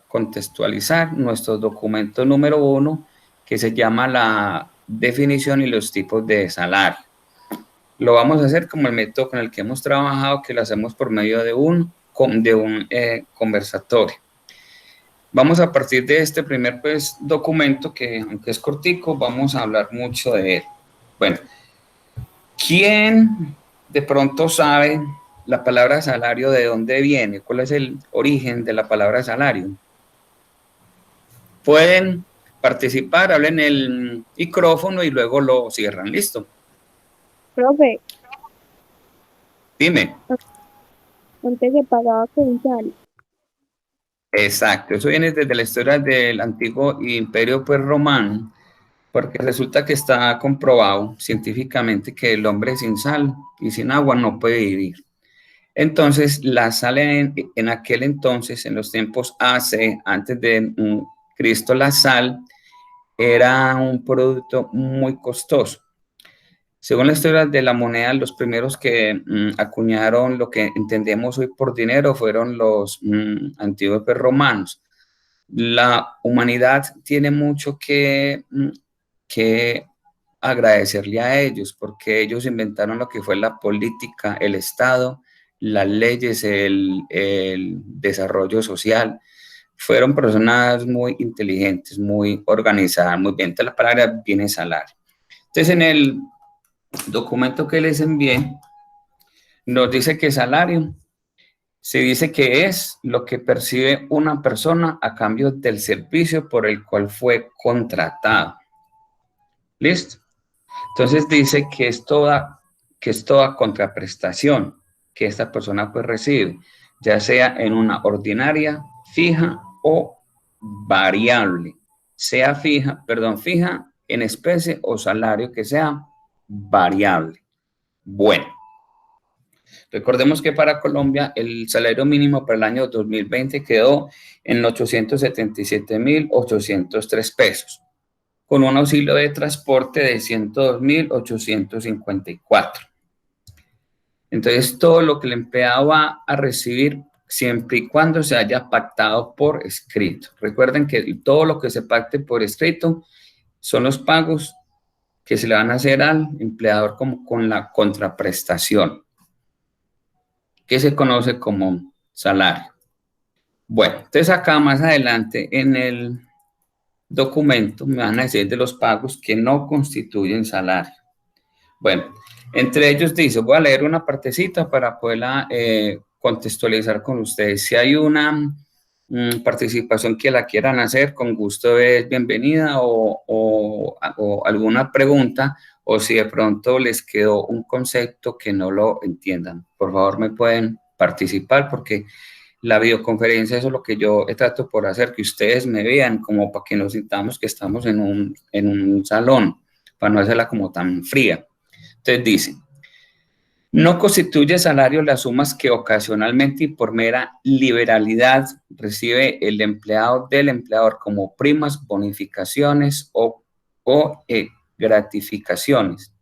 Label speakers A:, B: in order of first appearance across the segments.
A: contextualizar nuestro documento número 1, que se llama la definición y los tipos de salario. Lo vamos a hacer como el método con el que hemos trabajado, que lo hacemos por medio de un conversatorio. Vamos a partir de este primer documento, que aunque es cortico, vamos a hablar mucho de él. Bueno, ¿quién de pronto sabe la palabra salario de dónde viene? ¿Cuál es el origen de la palabra salario? Pueden participar, hablen el micrófono y luego lo cierran. ¿Listo?
B: Profe.
A: Dime.
B: Antes se pagaba con sal.
A: Exacto, eso viene desde la historia del antiguo imperio romano, porque resulta que está comprobado científicamente que el hombre sin sal y sin agua no puede vivir. Entonces, la sal en aquel entonces, en los tiempos antes de Cristo, la sal era un producto muy costoso. Según la historia de la moneda, los primeros que acuñaron lo que entendemos hoy por dinero fueron los antiguos romanos. La humanidad tiene mucho que agradecerle a ellos, porque ellos inventaron lo que fue la política, el Estado, las leyes, el desarrollo social. Fueron personas muy inteligentes, muy organizadas, muy bien. Entonces la palabra viene salario. Entonces en el documento que les envié, nos dice que salario se dice que es lo que percibe una persona a cambio del servicio por el cual fue contratado. ¿Listo? Entonces dice que es toda contraprestación que esta persona pues recibe, ya sea en una ordinaria, fija o variable. Sea fija en especie o salario que sea variable. Bueno, recordemos que para Colombia el salario mínimo para el año 2020 quedó en 877.803 pesos, con un auxilio de transporte de 102.854. Entonces, todo lo que el empleado va a recibir siempre y cuando se haya pactado por escrito. Recuerden que todo lo que se pacte por escrito son los pagos que se le van a hacer al empleador como con la contraprestación, que se conoce como salario. Bueno, entonces acá más adelante en el documento me van a decir de los pagos que no constituyen salario. Bueno, entre ellos dice, voy a leer una partecita para poderla contextualizar con ustedes. Si hay una participación que la quieran hacer, con gusto es bienvenida, o alguna pregunta, o si de pronto les quedó un concepto que no lo entiendan, por favor me pueden participar, porque la videoconferencia, eso es lo que yo trato por hacer, que ustedes me vean, como para que nos sintamos que estamos en un salón, para no hacerla como tan fría. Entonces dice, no constituye salario las sumas que ocasionalmente y por mera liberalidad recibe el empleado del empleador como primas, bonificaciones o gratificaciones,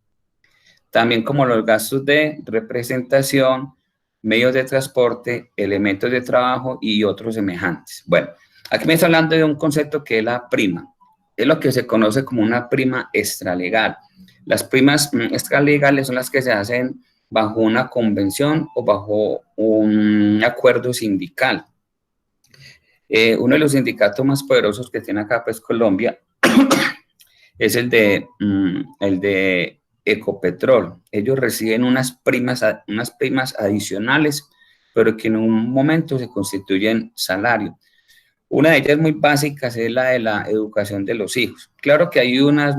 A: también como los gastos de representación, medios de transporte, elementos de trabajo y otros semejantes. Bueno, aquí me está hablando de un concepto que es la prima. Es lo que se conoce como una prima extralegal. Las primas extralegales son las que se hacen bajo una convención o bajo un acuerdo sindical. Uno de los sindicatos más poderosos que tiene acá, pues Colombia, es el de Ecopetrol. Ellos reciben unas primas adicionales, pero que en un momento se constituyen salario. Una de ellas muy básica es la de la educación de los hijos. Claro que hay unas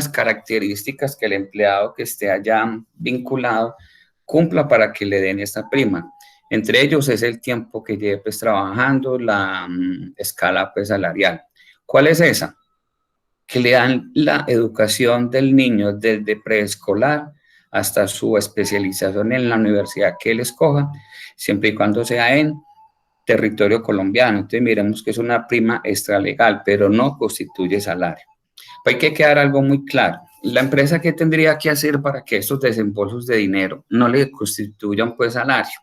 A: características que el empleado que esté allá vinculado cumpla para que le den esta prima. Entre ellos es el tiempo que lleve pues trabajando, la escala pues salarial. ¿Cuál es esa? Que le dan la educación del niño desde preescolar hasta su especialización en la universidad que él escoja, siempre y cuando sea en territorio colombiano. Entonces miremos que es una prima extralegal, pero no constituye salario. Hay que quedar algo muy claro. La empresa, ¿qué tendría que hacer para que estos desembolsos de dinero no le constituyan pues salario?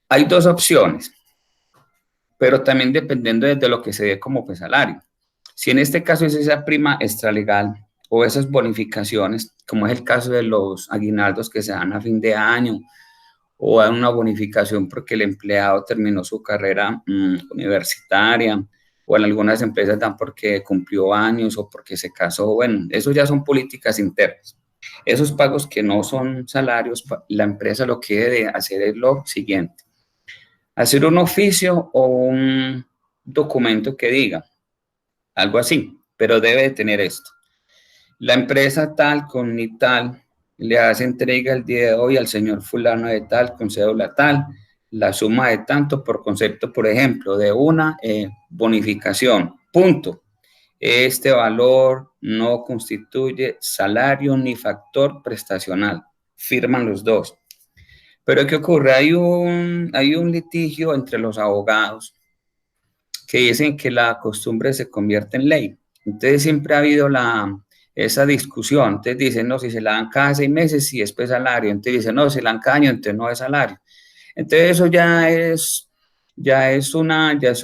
A: Hay dos opciones. pero también dependiendo de lo que se dé como pues, salario. Si en este caso es esa prima extralegal o esas bonificaciones, como es el caso de los aguinaldos que se dan a fin de año, o dan una bonificación porque el empleado terminó su carrera universitaria, o en algunas empresas dan porque cumplió años o porque se casó, bueno, eso ya son políticas internas. Esos pagos que no son salarios, la empresa lo que debe hacer es lo siguiente: hacer un oficio o un documento que diga algo así, pero debe de tener esto: la empresa tal con ni tal le hace entrega el día de hoy al señor fulano de tal con cédula tal, la suma de tanto por concepto, por ejemplo, de una bonificación, punto. Este valor no constituye salario ni factor prestacional. Firman los dos. Pero ¿qué ocurre? Hay un litigio entre los abogados que dicen que la costumbre se convierte en ley. Entonces siempre ha habido esa discusión. Entonces dicen, no, si se la dan cada 6 meses, si es pues salario. Entonces dicen, no, si la dan cada año, entonces no es salario. Entonces eso ya es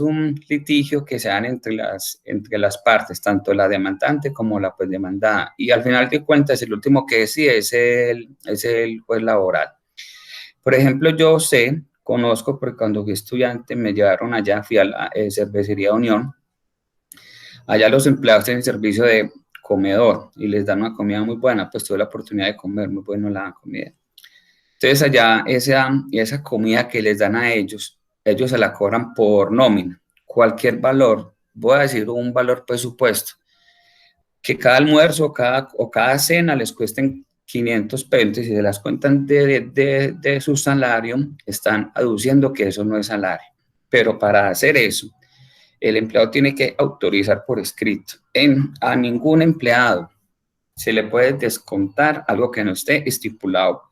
A: un litigio que se dan entre las partes, tanto la demandante como la pues demandada. Y al final de cuentas, el último que decide es el juez laboral. Por ejemplo, conozco, porque cuando fui estudiante me llevaron allá, fui a la cervecería Unión. Allá los empleados tienen servicio de comedor y les dan una comida muy buena, pues tuve la oportunidad de comer muy buena la comida. Entonces allá esa comida que les dan a ellos se la cobran por nómina, cualquier valor, voy a decir un valor presupuesto, que cada almuerzo o cada cena les cuesten 500 pesos, y se las cuentan de su salario, están aduciendo que eso no es salario. Pero para hacer eso, el empleado tiene que autorizar por escrito. A ningún empleado se le puede descontar algo que no esté estipulado,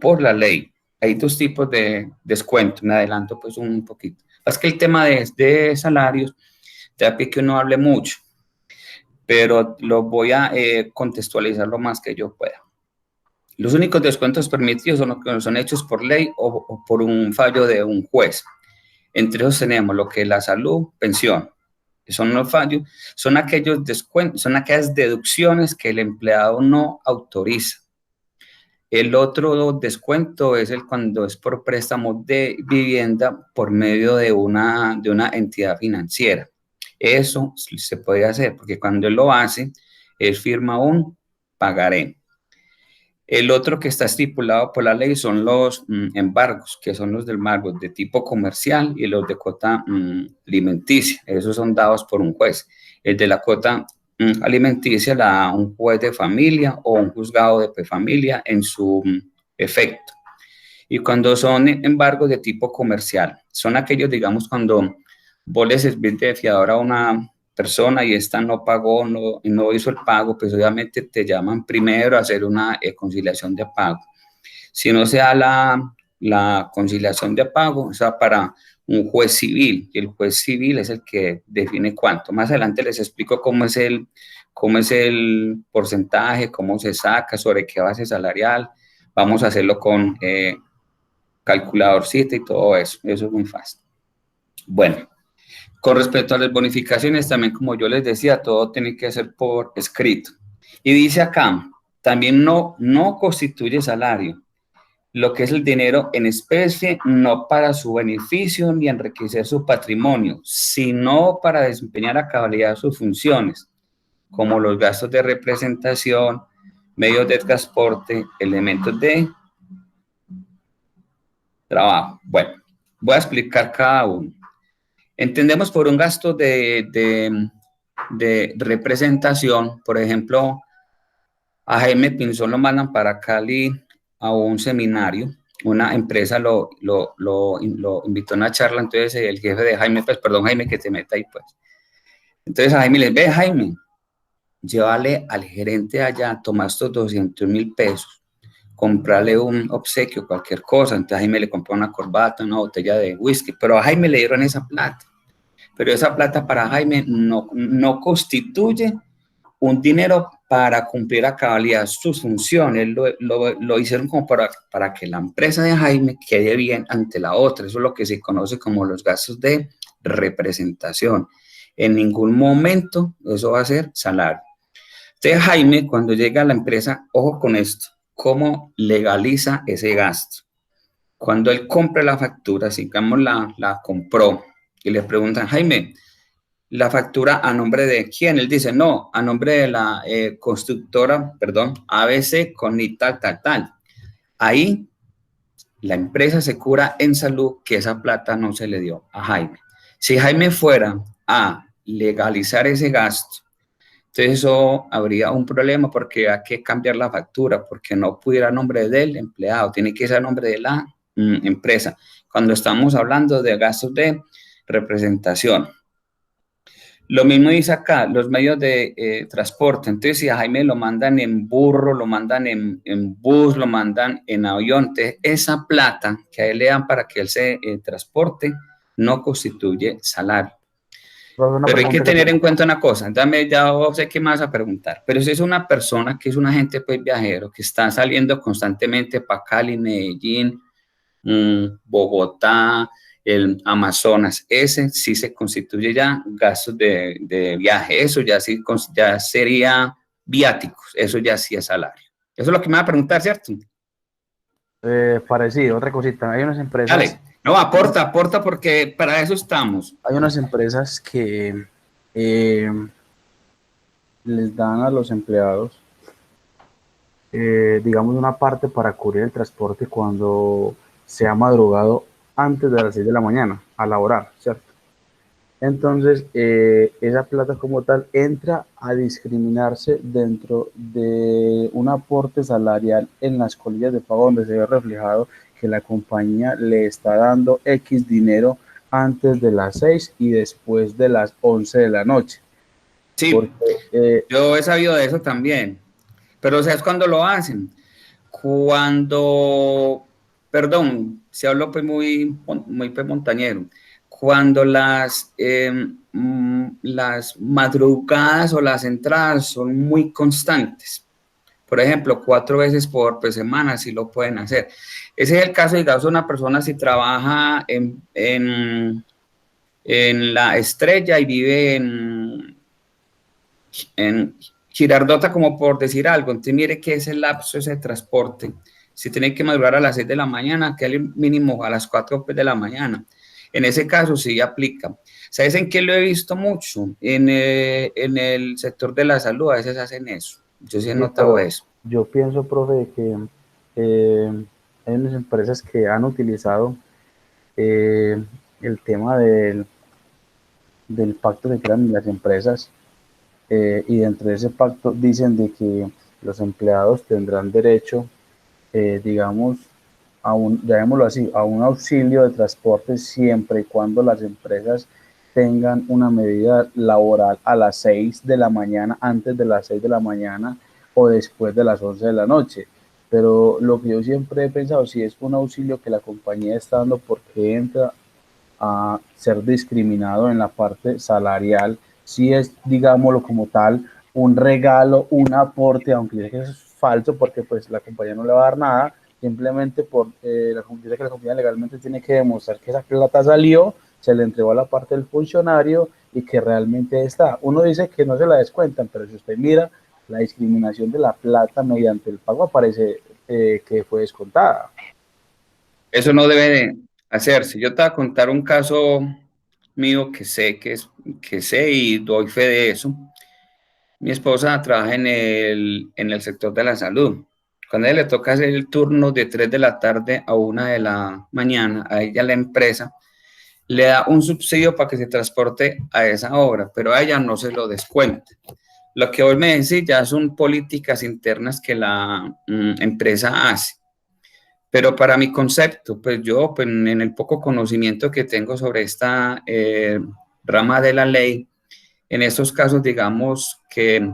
A: por la ley. Hay dos tipos de descuento, me adelanto pues un poquito. Es que el tema de salarios, ya que uno hable mucho, pero lo voy a contextualizar lo más que yo pueda. Los únicos descuentos permitidos son los que son hechos por ley o por un fallo de un juez. Entre ellos tenemos lo que es la salud, pensión. Son los fallos, son aquellos descuentos, son aquellas deducciones que el empleado no autoriza. El otro descuento es cuando es por préstamo de vivienda por medio de una entidad financiera. Eso se puede hacer porque cuando él lo hace, él firma un pagaré. El otro que está estipulado por la ley son los embargos, que son los del embargo de tipo comercial y los de cuota alimenticia. Esos son dados por un juez. El de la cuota alimenticia la da un juez de familia o un juzgado de familia en su efecto. Y cuando son embargos de tipo comercial, son aquellos, digamos, cuando vos le servís de fiador a una persona y esta no pagó, no hizo el pago, pues obviamente te llaman primero a hacer una conciliación de pago. Si no se da la conciliación de pago, o sea, para un juez civil, y el juez civil es el que define cuánto. Más adelante les explico cómo es el porcentaje, cómo se saca, sobre qué base salarial. Vamos a hacerlo con calculadorcita y todo eso. Eso es muy fácil. Bueno, con respecto a las bonificaciones, también como yo les decía, todo tiene que ser por escrito. Y dice acá, también no constituye salario lo que es el dinero en especie, no para su beneficio ni enriquecer su patrimonio, sino para desempeñar a cabalidad sus funciones, como los gastos de representación, medios de transporte, elementos de trabajo. Bueno, voy a explicar cada uno. Entendemos por un gasto de representación, por ejemplo, a Jaime Pinzón lo mandan para Cali a un seminario, una empresa lo invitó a una charla, entonces el jefe de Jaime, pues perdón Jaime que te meta ahí pues. Entonces a Jaime le ve, Jaime, llévale al gerente allá, toma estos 200.000 pesos, comprarle un obsequio, cualquier cosa. Entonces a Jaime le compró una corbata, una botella de whisky, pero a Jaime le dieron esa plata. Pero esa plata para Jaime no constituye un dinero para cumplir a cabalidad sus funciones, lo hicieron como para que la empresa de Jaime quede bien ante la otra. Eso es lo que se conoce como los gastos de representación. En ningún momento eso va a ser salario. Entonces Jaime, cuando llega a la empresa, ojo con esto, ¿cómo legaliza ese gasto? Cuando él compra la factura, digamos la compró y le preguntan, Jaime, la factura a nombre de quién. Él dice, no, a nombre de la constructora, perdón, ABC con y tal, tal, tal. Ahí la empresa se cura en salud que esa plata no se le dio a Jaime. Si Jaime fuera a legalizar ese gasto, entonces eso habría un problema porque hay que cambiar la factura, porque no pudiera a nombre del empleado, tiene que ser a nombre de la empresa. Cuando estamos hablando de gastos de representación. Lo mismo dice acá, los medios de transporte. Entonces, si a Jaime lo mandan en burro, lo mandan en bus, lo mandan en avión, entonces esa plata que a él le dan para que él se transporte no constituye salario.
C: Profe, una
A: Pero hay que
C: pregunta que
A: tener en
C: tengo.
A: cuenta una cosa, dame, ya sé qué más a preguntar, pero si es una persona que es un agente pues, viajero, que está saliendo constantemente para Cali, Medellín, Bogotá, el Amazonas, ese sí se constituye ya gastos de viaje, eso ya sí ya sería viáticos, eso ya sí es salario. Eso es lo que me va a preguntar, ¿cierto?
C: Parecido, otra cosita.
A: Dale, no, aporta porque para eso estamos.
C: Hay unas empresas que eh, les dan a los empleados, digamos, una parte para cubrir el transporte cuando se ha madrugado antes de las 6 de la mañana a laborar, ¿cierto? Entonces, esa plata como tal entra a discriminarse dentro de un aporte salarial en las colillas de pago donde se ve reflejado que la compañía le está dando X dinero antes de las 6 y después de las 11 de la noche.
A: Sí,
C: Porque,
A: yo he sabido de eso también, pero ¿sabes cuándo lo hacen? Cuando, perdón, se habló pues muy pues, montañero, cuando las madrugadas o las entradas son muy constantes. Por ejemplo, 4 veces por pues, semana si lo pueden hacer. Ese es el caso, digamos, de una persona si trabaja en la Estrella y vive en Girardota, como por decir algo. Entonces, mire que ese lapso, ese transporte, si tiene que madrugar a las 6 de la mañana, que el mínimo a las 4 de la mañana. En ese caso sí aplica. ¿Sabes en qué lo he visto mucho? En el sector de la salud, a veces hacen eso. Yo sí he
C: sí,
A: notado
C: pero
A: eso.
C: yo pienso, profe, que hay unas empresas que han utilizado eh, el tema del pacto que crean las empresas. Y dentro de ese pacto dicen de que los empleados tendrán derecho, digamos, llamémoslo así, a un auxilio de transporte siempre y cuando las empresas tengan una medida laboral a las 6 de la mañana, antes de las 6 de la mañana o después de las 11 de la noche. Pero lo que yo siempre he pensado, si es un auxilio que la compañía está dando, ¿por qué entra a ser discriminado en la parte salarial? Si es, digámoslo como tal, un regalo, un aporte, aunque es falso porque pues la compañía no le va a dar nada, simplemente por dice que la compañía legalmente tiene que demostrar que esa plata salió, se le entregó a la parte del funcionario y que realmente está. Uno dice que no se la descuentan, pero si usted mira la discriminación de la plata mediante el pago aparece que fue descontada.
A: Eso no debe de hacerse. Yo te voy a contar un caso mío que sé y doy fe de eso. Mi esposa trabaja en el sector de la salud. Cuando a ella le toca hacer el turno de 3 de la tarde a 1 de la mañana, a ella la empresa le da un subsidio para que se transporte a esa hora, pero a ella no se lo descuenta. Lo que hoy me decís ya son políticas internas que la empresa hace. Pero para mi concepto, pues yo, pues, en el poco conocimiento que tengo sobre esta rama de la ley, en estos casos, digamos que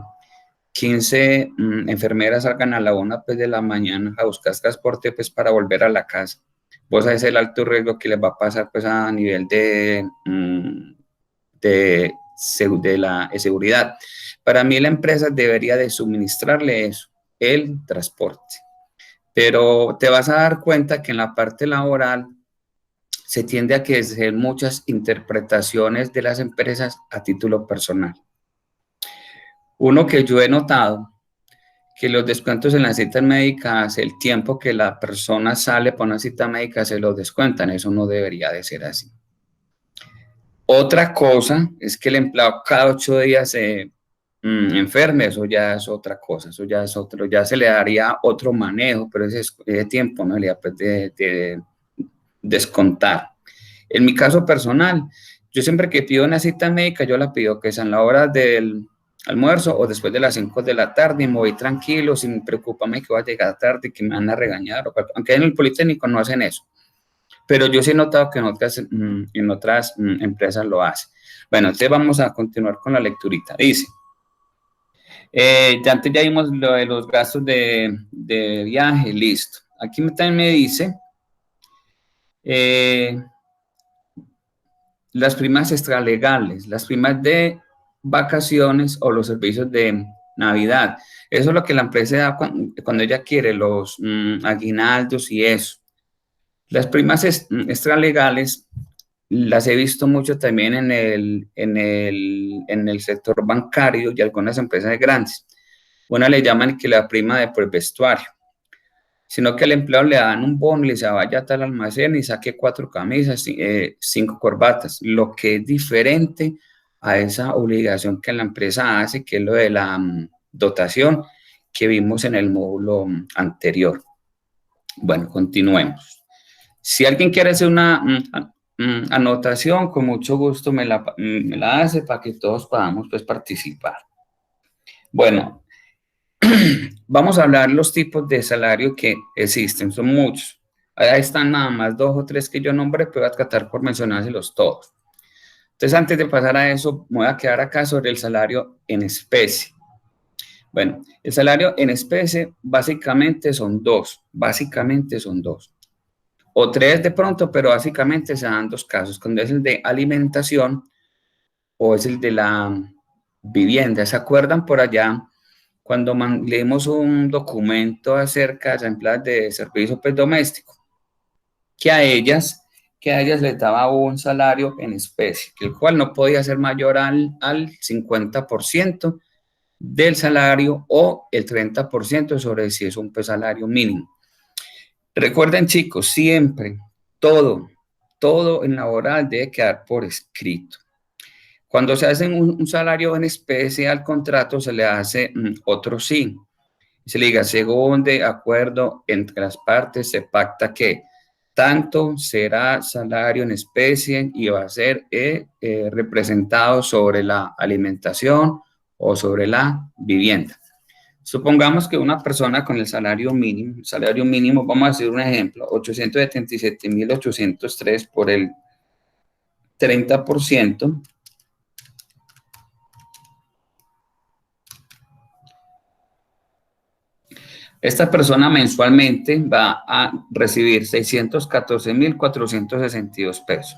A: 15 enfermeras salgan a la 1 pues, de la mañana a buscar transporte pues, para volver a la casa. Vos sabés el alto riesgo que les va a pasar pues, a nivel de seguridad. Para mí la empresa debería de suministrarle eso, el transporte. Pero te vas a dar cuenta que en la parte laboral se tiende a que hacer muchas interpretaciones de las empresas a título personal. Uno que yo he notado, que los descuentos en las citas médicas, el tiempo que la persona sale para una cita médica se los descuentan, eso no debería de ser así. Otra cosa es que el empleado cada 8 días se enferme, eso ya es otra cosa, eso ya es otro, ya se le daría otro manejo, pero ese tiempo no le da de descontar. En mi caso personal, yo siempre que pido una cita médica, yo la pido que sea en la hora del almuerzo o después de las 5 de la tarde, y me voy tranquilo, sin preocuparme que voy a llegar tarde, que me van a regañar, aunque en el Politécnico no hacen eso. Pero yo sí he notado que en otras empresas lo hacen. Bueno, entonces vamos a continuar con la lecturita. Dice, ya antes ya vimos lo de los gastos de viaje, listo. Aquí también me dice las primas extralegales, las primas de vacaciones o los servicios de Navidad. Eso es lo que la empresa da cuando ella quiere, los aguinaldos y eso. Las primas extralegales las he visto mucho también en el sector bancario y algunas empresas grandes. Una le llaman que la prima de por vestuario, sino que al empleado le dan un bono y le dice vaya a tal almacén y saque 4 camisas, 5 corbatas, lo que es diferente a esa obligación que la empresa hace, que es lo de la dotación que vimos en el módulo anterior. Bueno, continuemos. Si alguien quiere hacer una anotación, con mucho gusto me la hace para que todos podamos pues, participar. Bueno, vamos a hablar los tipos de salario que existen, son muchos. Ahí están nada más 2 o 3 que yo nombré, pero voy a tratar por mencionárselos todos. Entonces, antes de pasar a eso, me voy a quedar acá sobre el salario en especie. Bueno, el salario en especie básicamente son dos, o 3 de pronto, pero básicamente se dan 2 casos, cuando es el de alimentación o es el de la vivienda. ¿Se acuerdan por allá cuando leímos un documento acerca de las empleadas de servicio pues, doméstico? Que a ellas les daba un salario en especie, el cual no podía ser mayor al 50% del salario o el 30% sobre si es un pues, salario mínimo. Recuerden, chicos, siempre todo en laboral debe quedar por escrito. Cuando se hace un salario en especie al contrato, se le hace otro sí. Se le diga, según de acuerdo entre las partes, se pacta que tanto será salario en especie y va a ser representado sobre la alimentación o sobre la vivienda. Supongamos que una persona con el salario mínimo, vamos a hacer un ejemplo, 877.803 por el 30%, esta persona mensualmente va a recibir 614.462 pesos.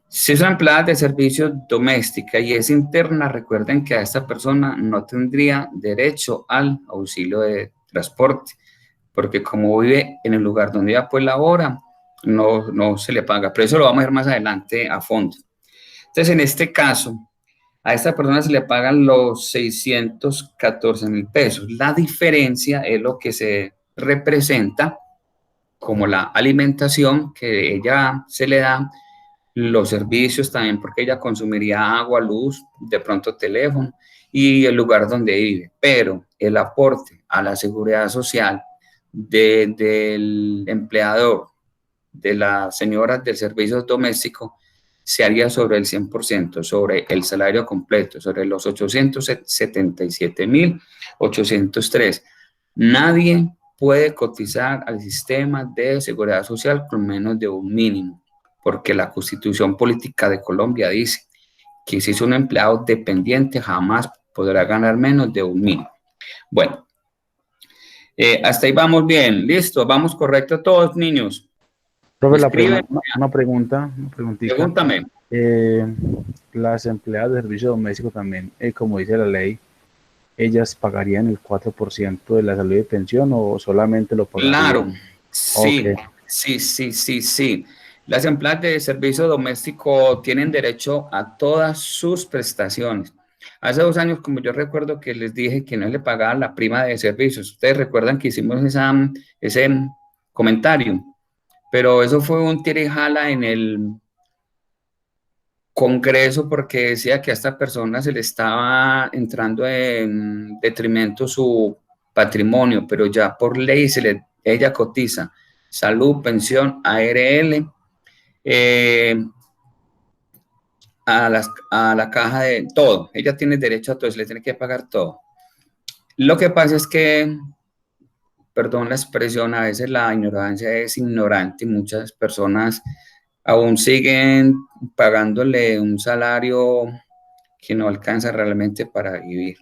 A: Si es empleada de servicios doméstica y es interna, recuerden que a esta persona no tendría derecho al auxilio de transporte, porque como vive en el lugar donde ella pues labora, no se le paga, pero eso lo vamos a ver más adelante a fondo. Entonces, en este caso, a esta persona se le pagan los 614.000 pesos. La diferencia es lo que se representa como la alimentación que ella se le da, los servicios también, porque ella consumiría agua, luz, de pronto teléfono y el lugar donde vive, pero el aporte a la seguridad social del empleador, de las señoras del servicio doméstico, se haría sobre el 100%, sobre el salario completo, sobre los 877.803. Nadie puede cotizar al sistema de seguridad social con menos de un mínimo, porque la Constitución Política de Colombia dice que si es un empleado dependiente jamás podrá ganar menos de un mínimo. Bueno, hasta ahí vamos bien, listo, vamos correcto todos, niños.
C: Profe, una preguntita.
A: Pregúntame.
C: las empleadas de servicio doméstico también, como dice la ley, ellas pagarían el 4% de la salud y pensión o solamente lo
A: Claro,
C: pagarían. Ok,
A: sí, sí, sí, sí, sí. Las empleadas de servicio doméstico tienen derecho a todas sus prestaciones. Hace 2 años, como yo recuerdo que les dije que no le pagaban la prima de servicios, ustedes recuerdan que hicimos ese comentario, pero eso fue un tira y jala en el Congreso porque decía que a esta persona se le estaba entrando en detrimento su patrimonio, pero ya por ley ella cotiza salud, pensión, ARL, eh, a la caja de todo. Ella tiene derecho a todo, se le tiene que pagar todo. Lo que pasa es que, perdón la expresión, a veces la ignorancia es ignorante y muchas personas aún siguen pagándole un salario que no alcanza realmente para vivir.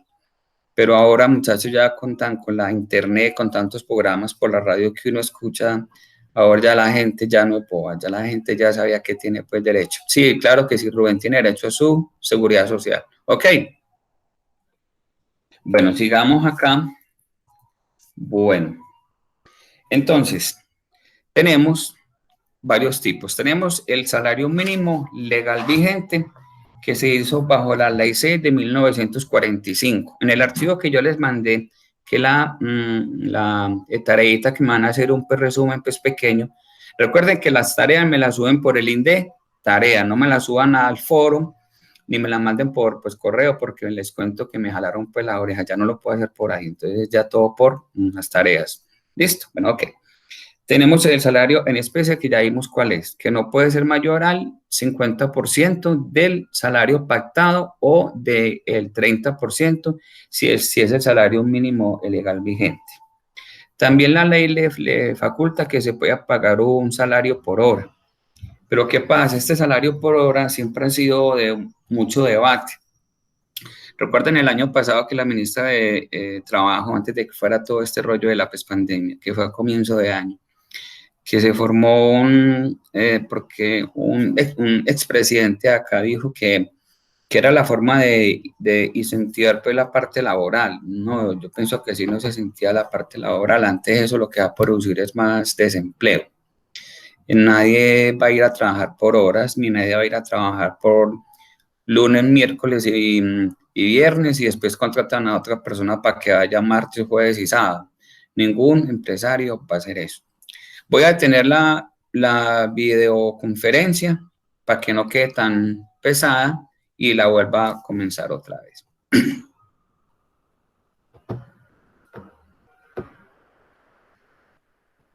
A: Pero ahora, muchachos, ya contan con la internet, con tantos programas por la radio que uno escucha, ahora ya la gente ya no es boba, ya la gente ya sabía que tiene pues derecho. Sí, claro que sí, Rubén tiene derecho a su seguridad social. Ok, bueno, sigamos acá. Bueno, entonces, tenemos varios tipos. Tenemos el salario mínimo legal vigente que se hizo bajo la Ley 6 de 1945. En el archivo que yo les mandé, que la tareita que me van a hacer un resumen pues pequeño, recuerden que las tareas me las suben por el INDE, tarea, no me las suban al foro, ni me las manden por pues, correo, porque les cuento que me jalaron pues la oreja, ya no lo puedo hacer por ahí, entonces ya todo por las tareas. Listo, bueno, ok. Tenemos el salario en especie que ya vimos cuál es, que no puede ser mayor al 50% del salario pactado o del 30% si es el salario mínimo legal vigente. También la ley le faculta que se pueda pagar un salario por hora. Pero ¿qué pasa? Este salario por hora siempre ha sido de mucho debate. Recuerden el año pasado que la ministra de Trabajo, antes de que fuera todo este rollo de la pandemia, que fue a comienzo de año, que se formó porque un expresidente acá dijo que era la forma de incentivar pues, la parte laboral. No, yo pienso que si no se sentía la parte laboral, antes eso lo que va a producir es más desempleo. Nadie va a ir a trabajar por horas, ni nadie va a ir a trabajar por lunes, miércoles y viernes y después contratan a otra persona para que vaya martes, jueves y sábado. Ningún empresario va a hacer eso. Voy a tener la videoconferencia para que no quede tan pesada y la vuelva a comenzar otra vez.